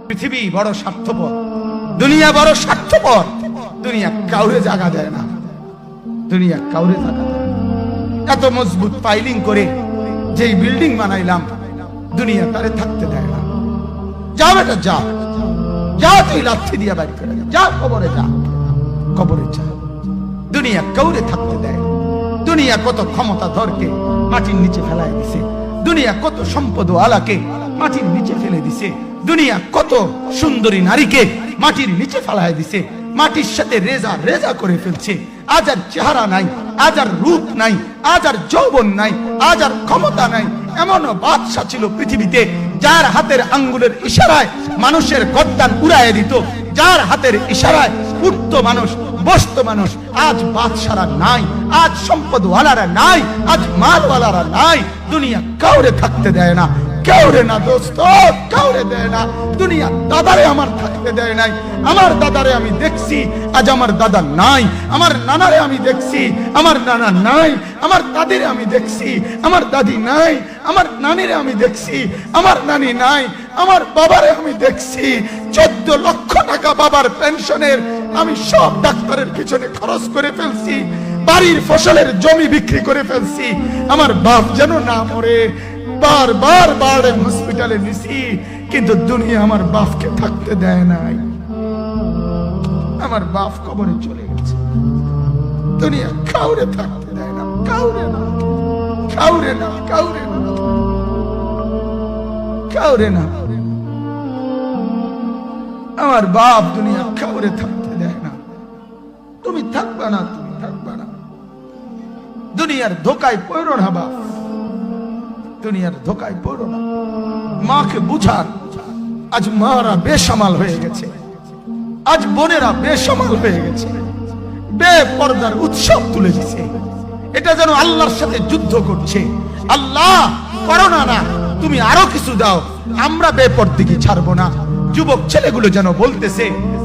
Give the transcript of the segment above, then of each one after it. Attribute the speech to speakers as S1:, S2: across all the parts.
S1: পৃথিবী বড় স্বার্থপর, দুনিয়া বড় স্বার্থপর। দুনিয়া কাউরে জায়গা দেয় না, দুনিয়া কাউরে জায়গা দেয় না। এত মজবুত পাইলিং করে যেই বিল্ডিং বানাইলাম, দুনিয়া তারে থাকতে দেয় না। যা বেটা যা, যা তুই লাথি দিয়া বাড়ি করে যা, কবরে যা, কবরে যা। দুনিয়া কাউরে থাকতে দেয়। দুনিয়া কত ক্ষমতা ধরকে মাটির নিচে ফেলায় দিছে, দুনিয়া কত সম্পদ আলাকে মাটির নিচে ফেলে দিছে, দুনিয়া কত সুন্দরী নারীকে মাটির নিচে ফেলায় দিছে, মাটির সাথে রেজা রেজা করে ফেলছে। আজ আর চেহারা নাই, আজ আর রূপ নাই, আজ আর যৌবন নাই, আজ আর ক্ষমতা নাই। এমন বাদশা ছিল পৃথিবীতে যার হাতের আঙ্গুলের ইশারায় মানুষের গর্দান উড়াইয়া দিত, যার হাতের ইশারায় উঠত মানুষ, বসত মানুষ। আজ বাদশারা নাই, আজ সম্পদওয়ালারা নাই, আজ মালওয়ালারা নাই। দুনিয়া কাউরে থাকতে দেয় না, কাউরে না দোস্ত, কাউরে দেয় না। দুনিয়া দাদারে আমার থাকতে দেয় নাই। আমার দাদারে আমি দেখছি, আজ আমার দাদা নাই। আমার নানারে আমি দেখছি, আমার নানা নাই। আমার দাদিরে আমি দেখছি, আমার দাদি নাই। আমার নানিরে আমি দেখছি, আমার নানি নাই। আমার বাবারে আমি দেখছি, 14 লক্ষ টাকা বাবার পেনশনের আমি সব ডাক্তারের পিছনে খরচ করে ফেলছি, বাড়ির ফসলের জমি বিক্রি করে ফেলছি। আমার বাপ যেন না মরে বারবার বারে হসপিটালে নিছি, কিন্তু দুনিয়া আমার বাপকে থাকতে দেয় নাই। আমার বাপ কবরে চলে গেছে। দুনিয়া কাউরে থাকতে দেয় না, কাউরে না, কাউরে না, কাউরে না, কাউরে না। আমার বাপ দুনিয়া কাউরে থাকতে দেয় না। তুমি থাকবা না, তুমি থাকবা না। দুনিয়ার ধোকায় পড়ো না বাপ, দুনিয়ার ধোকায় পড়ো না। মাকে বুঝান, আজ মারা বেসামাল হয়ে গেছে, আজ বোনেরা বেসামাল হয়ে গেছে, বেপরদার উৎসব তুলে দিছে। এটা যেন আল্লাহর সাথে যুদ্ধ করছে। আল্লাহ করোনা না, তুমি আরো কিছু দাও, আমরা বেপরদিকে ছাড়বো না। যুবক ছেলেগুলো যেন বলতেছে,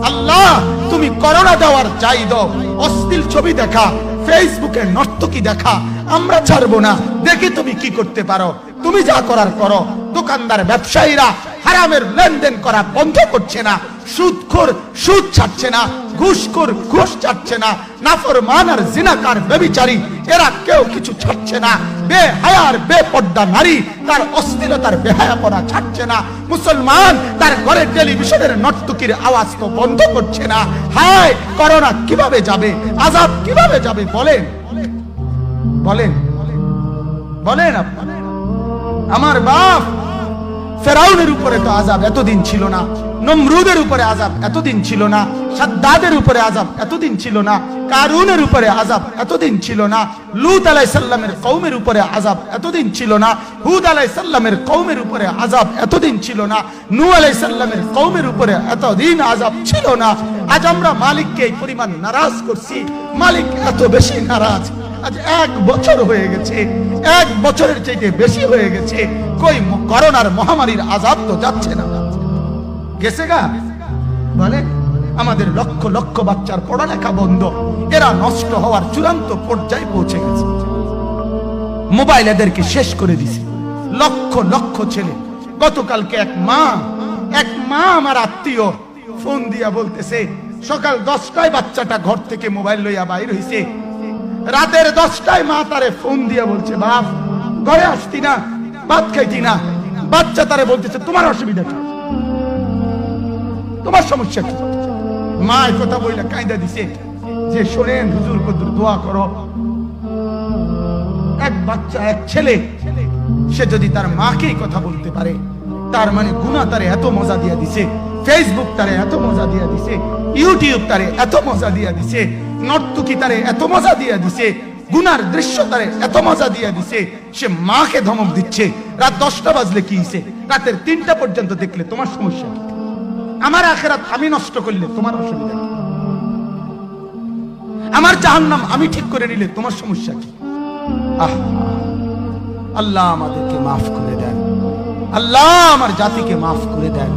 S1: আল্লাহ তুমি করোনা দেওয়ার চাই দাও, অশ্লীল ছবি দেখা, ফেসবুকে নর্তকী দেখা আমরা ছাড়বো না। দেখি তুমি কি করতে পারো, তুমি যা করার করো। দোকানদার ব্যবসায়ীরা হারামের লেনদেন করা বন্ধ করছে না, সুদখোর সুদ ছাড়ছে না, ঘুষখোর ঘুষ ছাড়ছে না, নাফরমান আর জিনাকার ব্যভিচারী এরা কেউ কিছু ছাড়ছে না। বেহায়ার বেপর্দা নারী তার অশ্লীলতার বেহায়াপনা ছাড়ছে না। মুসলমান তার ঘরে টেলিভিশনের নর্তকীর আওয়াজ তো বন্ধ করছে না। হায় করোনা কিভাবে যাবে, আযাব কিভাবে যাবে বলেন, বলেন, বলেন আপনারা। আমার বাপ ফেরাউনের উপরে তো আযাব এতদিন ছিল না, নমরুদের উপরে আযাব এতদিন ছিল না, সাদ্দাদের উপরে আযাব এতদিন ছিল না, কারুনের উপরে আযাব এতদিন ছিল না, লূত আলাইহিস সালামের কওমের উপরে আযাব এতদিন ছিল না, হুদ আলাইহিস সালামের কওমের উপরে আযাব এতদিন ছিল না, নূহ আলাইহিস সালামের কওমের উপরে এতদিন আযাব ছিল না। আজ আমরা মালিককে এই পরিমাণ নারাজ করছি, মালিক এত বেশি নারাজ। আজ 1 বছর হয়ে গেছে, 1 বছরের চাইতে বেশি হয়ে গেছে, কই করোনার মহামারীর আযাব তো যাচ্ছে না, গেছে গা বলে। আমাদের লক্ষ লক্ষ বাচ্চার পড়ালেখা বন্ধ, এরা নষ্ট হওয়ার চূড়ান্ত পর্যায়ে পৌঁছে গেছে। মোবাইল এদেরকে শেষ করে দিছে, লক্ষ লক্ষ ছেলে। গতকালকে এক মা আমার আত্মীয় ফোন দিয়া বলতেছে, সকাল 10টায় বাচ্চাটা ঘর থেকে মোবাইল লইয়া বাইর হইছে, রাতের 10টায় মা তারে ফোন দিয়া বলছে, বাপ ঘরে আসতি না, ভাত খাইতি না। বাচ্চা তারে বলতেছে, তোমার অসুবিধা কি, তোমার সমস্যা কি? মা এই কথা বইলা কায়দা দিছে যে শোনেন হুজুর কদ্দুর দোয়া করো। এক বাচ্চা, এক ছেলে, সে যদি তার মাকে কথা বলতে পারে, তার মানে গুনাহ তারে এত মজা দিয়া দিছে, ফেসবুক তারে এত মজা দিয়া দিছে, ইউটিউব তারে এত মজা দিয়া দিছে, নর্তকী তারে এত মজা দিয়া দিছে, গুনার দৃশ্য তারে এত মজা দিয়া দিছে, সে মাকে ধমক দিচ্ছে। রাত 10টা বাজলে কি হইছে, রাতের 3টা পর্যন্ত দেখলে তোমার সমস্যা কি? আমার আখিরাত আমি নষ্ট করলে তোমার অসুবিধা কি? আমার জাহান্নাম আমি ঠিক করে নিলে তোমার সমস্যা কি? আল্লাহ আমাদেরকে মাফ করে দেন, আল্লাহ আমার জাতিকে মাফ করে দেন।